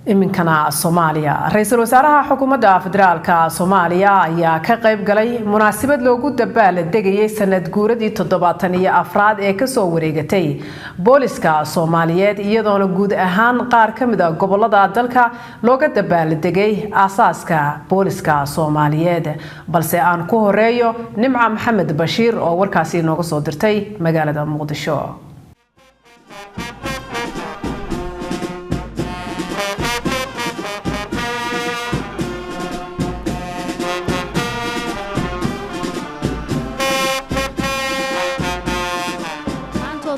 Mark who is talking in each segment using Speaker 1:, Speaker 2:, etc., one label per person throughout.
Speaker 1: iminkana Soomaaliya ra'iisul wasaaraha xukuumadda federaalka Soomaaliya ayaa ka qayb galay munaasabad loogu dabaaldegayay sanad guuradii 74 ee ka soo wareegatay booliska Soomaaliyeed iyadoona guud ahaan qaar ka mid ah gobolada dalka looga dabaaldegay aasaaska booliska Soomaaliyeed balse aan ku horeeyo Nimca Maxamed Bashiir oo warkaasi inooga soo dirtay magaalada Muqdisho.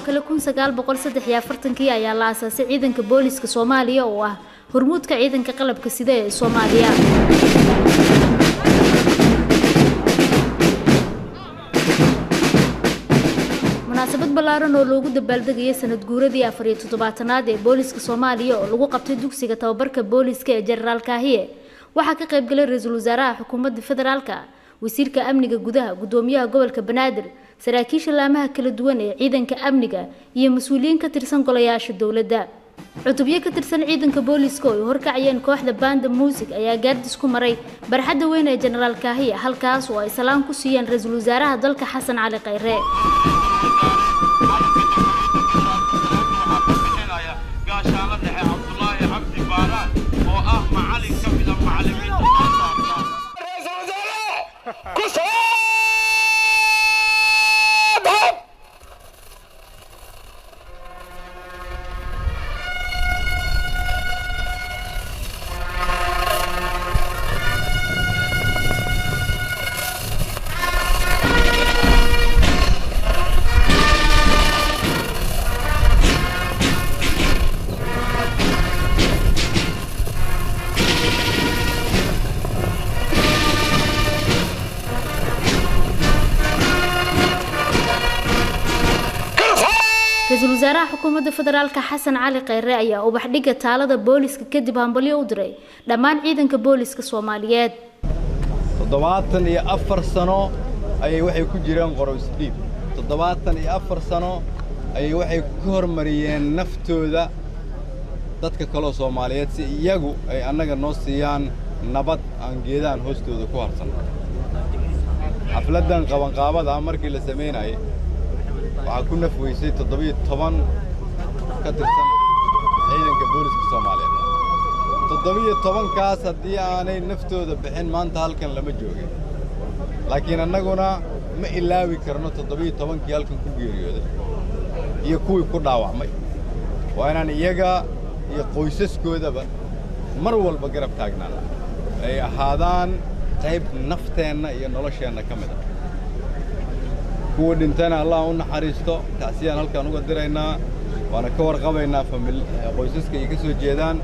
Speaker 2: kala 1943 ayaa la aasaasay ciidanka booliska Soomaaliya oo ah hormuudka ciidanka qalabka sida ee Soomaaliya. munaasabad ballaaran oo loogu dabaaldegay sanad guuradii 47aad ee booliska Soomaaliya oo lagu qabtay dugsiga tababarka booliska ee General Kaahiye waxaa ka qayb galay ra'iisul wasaaraha xukuumadda federaalka, wasiirka amniga gudaha, gudoomiyaha gobolka Banaadir, saraakiisha laamaha kala duwan ee ciidanka amniga iyo mas'uuliyiin ka tirsan golayaasha dawladda. cutubyo ka tirsan ciidanka booliska oo horkacayeen kooxda banda music ayaa gaardis ku maray barxadda weyn ee General Kaahiye halkaas oo ay salaam ku siiyeen ra'iisul wasaaraha dalka Xasan Cali Khayre. ra'iisul wasaaraha xukuumadda federaalka Xasan Cali Khayre ayaa u baxdhiga taalada booliska kadib hambalyo u diray dhammaan ciidanka booliska Soomaaliyeed.
Speaker 3: 74 sano ayay waxay ku jireen qorowsdiib. 74 sano ayay waxay ku hormariyeen naftooda dadka kale Soomaaliyeed si iyagu ay annaga noo siiyaan nabad aan geedaan hoostooda ku harsan. xafladan qabanqaabada markii la sameeyay waxaa ku nafweysay 17 ka tirsan ciidanka booliska Soomaaliyeed. 17 kaas haddii aanay naftooda bixin maanta halkan lama joogin. laakiin annaguna ma ilaawi karno 17 halkan ku geeriyooday iyo kuwii ku dhaawacmay. waa inaan iyaga iyo qoysaskoodaba mar walba garab taagnaan ay ahaadaan qayb nafteenna iyo nolosheenna ka mid ah. kuwa dhintana Allah u naxariisto taasiyaan halkan uga diraynaa waana ka warqabaynaa qoysaska ay ka soo jeedaan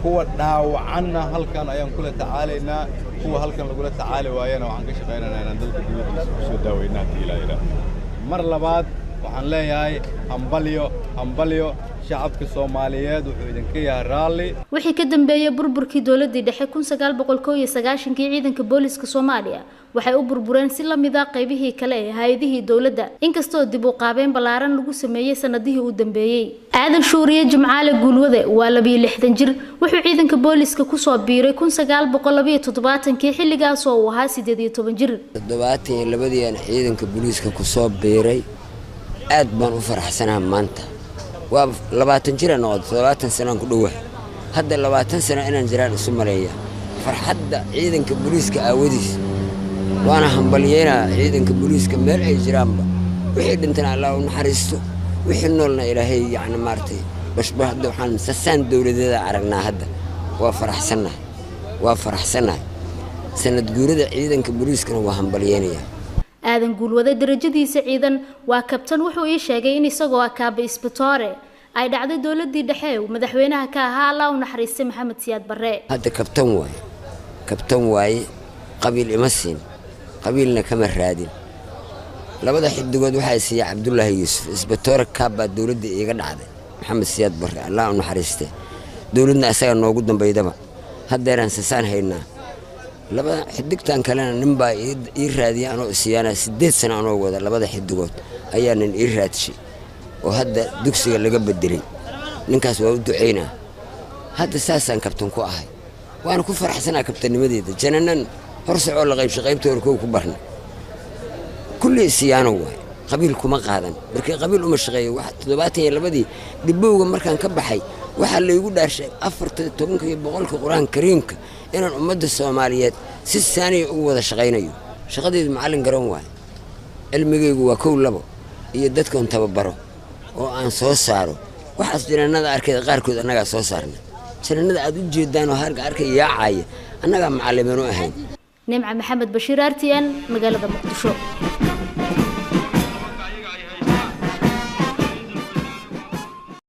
Speaker 3: kuwa dhaawacanna halkan ayaan kula tacaalaynaa kuwa halkan lagu la tacaali waayana waxaan ka shaqaynaynaa inaan dalka dibaddiisa ku soo daaweynaa ilaa mar labaad waxaan leeyahay hambalyo shacabka Soomaaliyeed wuxuu idinka yahay raalli.
Speaker 2: wixii ka dambeeyay burburkii dawladda dhexe 1991 ciidanka booliska Soomaaliya waxay u burbureen si la mid ah qaybihii kale ee hay'adihii dawladda inkastoo dib u qaabeen ballaaran lagu sameeyay sanadihii u dambeeyay. aadan shuuriye Jimcaale Guulwade waa 62 jir wuxuu ciidanka booliska ku soo biiray 1972 xilligaas oo uu ahaa 18 jir.
Speaker 4: 72 aan ciidanka booliska ku soo biiray aad baan u faraxsanahay maanta. waa 20 jir aan noqday 20 sano ku dhawahay hadda 20 sano inaan jiraan isu maleeyaa farxadda ciidanka booliska aawadiis waana hambalyeynaa ciidanka booliska meel ay jiraanba wixii dhintana Allah u naxariisto wixii noolna Ilaahay yaani maartay bashbaxda waxaan sasaan dawladeeda aragnaa hadda waa faraxsanahay sanad guurida ciidanka booliskana waa hambalyeynaya.
Speaker 2: aadan Guulwade darajadiisa ciidan waa kabtan wuxuu ii sheegay in isagoo akaaba isbitoore ay dhacday dawladii dhexe madaxweynaha ka ahaa Allah u naxariistay Maxamed Siyaad Barre.
Speaker 4: hadda kabtan waaye qabiil imasiin qabiilna kama raadin. labada xidigood waxay siiyay Cabdullaahi Yuusuf isbitoore kaaba dawladda iiga dhacday Maxamed Siyaad Barre Allah u naxariistay dawladna asaga noogu dambeydaba haddeeraan sasaan haynaa. labada xidigtan kalena ninba ii raadiya anoo siyaana 8 sano anoo wada labada xidigood ayaa nin ii raadshi oo hadda dugsiga laga bedelay ninkaas waa u duceynaa hadda saasaan kabtan ku ahay waan ku faraxsanaa kabtanimadeeda jananan horsocoo la qaybta horkoo ku barna kulli siyaano waay qabiil kuma qaadan markii qabiil uma shaqeeyo wax 72 dibowga markaan ka baxay waxa la igu dhaarshay 14 quraan kariimka inaan ummadda Soomaaliyeed si saaniyo ugu wada shaqeynayo shaqadeedu macallin garoon waay cilmigaygu waa kow labo iyo dadkan tababaro oo aan soo saaro waxaas jiraanada arkay qaarkood anaga soo saarna jiraanada aad u jeedaan oo harka arkay yaacay anaga macallimiin u ahayn
Speaker 2: nimca maxamed bashiir RTN magaalada Muqdisho